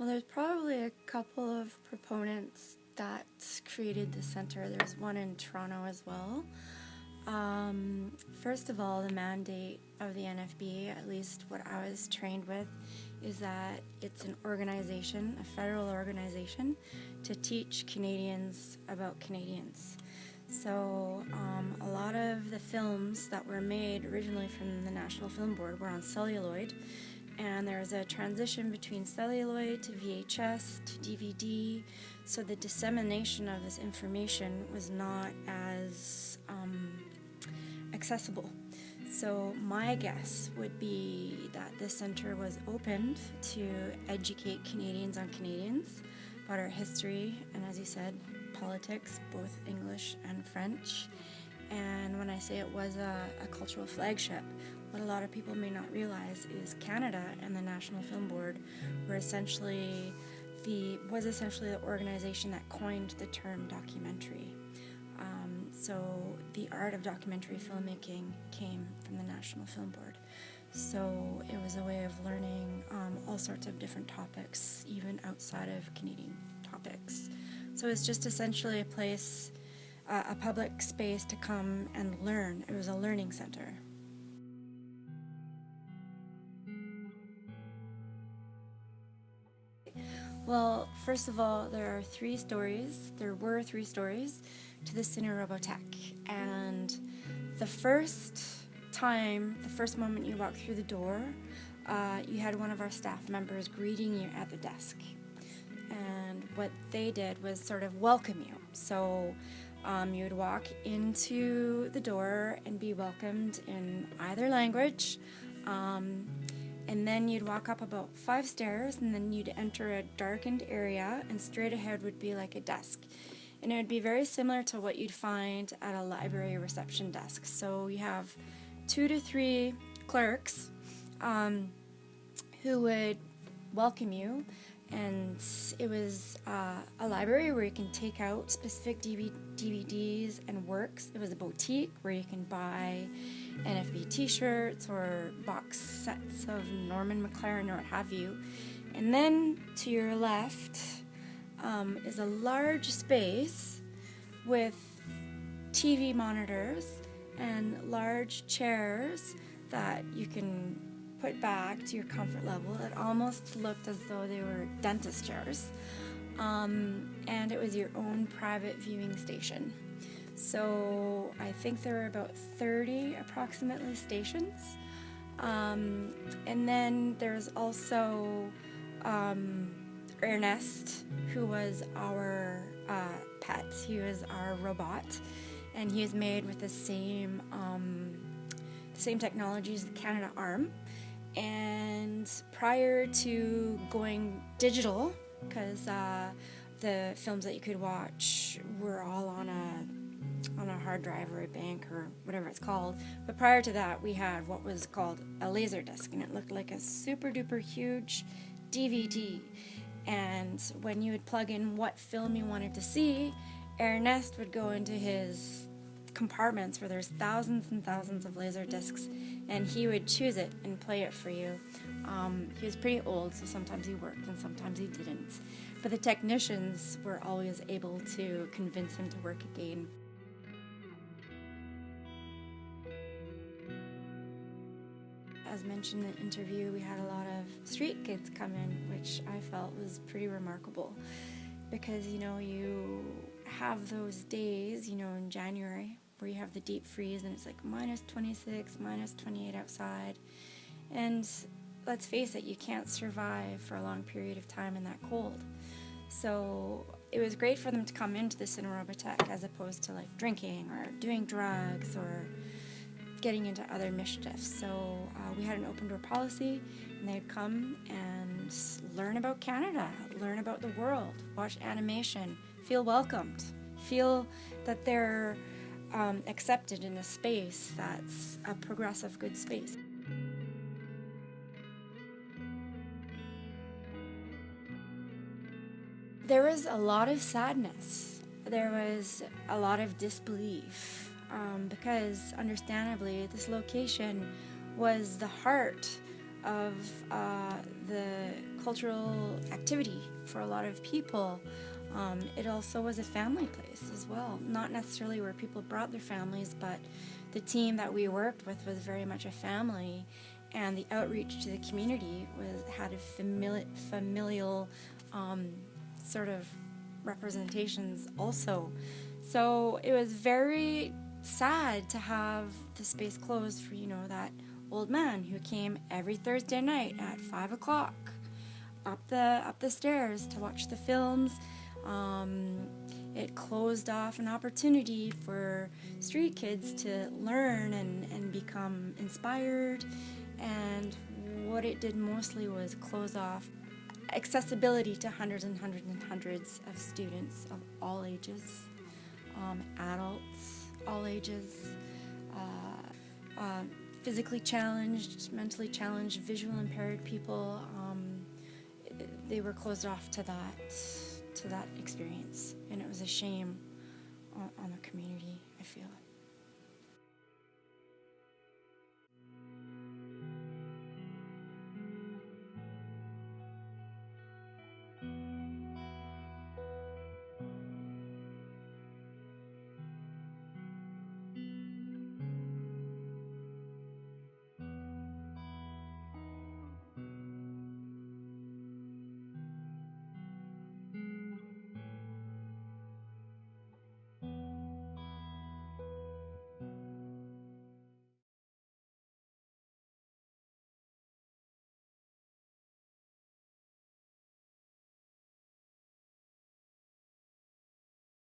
Well, there's probably a couple of proponents that created the center. There's one in Toronto as well. First of all, the mandate of the NFB, at least what I was trained with, is that it's an organization, a federal organization, to teach Canadians about Canadians. So a lot of the films that were made originally from the National Film Board were on celluloid, and there was a transition between celluloid to VHS to DVD, so the dissemination of this information was not as accessible. So my guess would be that this center was opened to educate Canadians on Canadians, about our history, and as you said, politics, both English and French. And when I say it was a cultural flagship, what a lot of people may not realize is Canada and the National Film Board were essentially the organization that coined the term documentary. So the art of documentary filmmaking came from the National Film Board. So it was a way of learning all sorts of different topics, even outside of Canadian topics. So it's just essentially a place, a public space to come and learn. It was a learning center. Well, first of all, there were three stories to the Cinerobotheque, and the first moment you walked through the door, you had one of our staff members greeting you at the desk, and what they did was sort of welcome you. So you would walk into the door and be welcomed in either language, and then you'd walk up about 5 stairs, and then you'd enter a darkened area, and straight ahead would be like a desk. And it would be very similar to what you'd find at a library reception desk. So you have 2 to 3 clerks who would welcome you, and it was a library where you can take out specific DVDs and works. It was a boutique where you can buy NFB t-shirts or box sets of Norman McLaren or what have you. And then to your left is a large space with TV monitors and large chairs that you can put back to your comfort level. It almost looked as though they were dentist chairs. And it was your own private viewing station. So I think there were about 30 approximately stations. And then there's also Ernest, who was our pet. He was our robot, and he was made with the same technology as the Canada Arm. And prior to going digital, because the films that you could watch were all on a hard drive or a bank or whatever it's called, but prior to that we had what was called a laser disc, and it looked like a super duper huge DVD. And when you would plug in what film you wanted to see, Ernest would go into his compartments where there's thousands and thousands of laser discs, and he would choose it and play it for you. He was pretty old, so sometimes he worked and sometimes he didn't, but the technicians were always able to convince him to work again. As mentioned in the interview, we had a lot of street kids come in, which I felt was pretty remarkable, because you have those days in January where you have the deep freeze and it's like minus 26, minus 28 outside, and let's face it, you can't survive for a long period of time in that cold. So it was great for them to come into the Cinerobotheque as opposed to like drinking or doing drugs or getting into other mischiefs. So we had an open door policy, and they'd come and learn about Canada, learn about the world, watch animation, feel welcomed, feel that they're accepted in a space that's a progressive, good space. There was a lot of sadness. There was a lot of disbelief, because understandably this location was the heart of the cultural activity for a lot of people. It also was a family place as well. Not necessarily where people brought their families, but the team that we worked with was very much a family, and the outreach to the community had a familial sort of representations also. So it was very sad to have the space closed for, that old man who came every Thursday night at 5 o'clock up the stairs to watch the films. It closed off an opportunity for street kids to learn and become inspired, and what it did mostly was close off accessibility to hundreds and hundreds and hundreds of students of all ages, adults, all ages, physically challenged, mentally challenged, visual impaired people. They were closed off to that experience, and it was a shame on the community, I feel.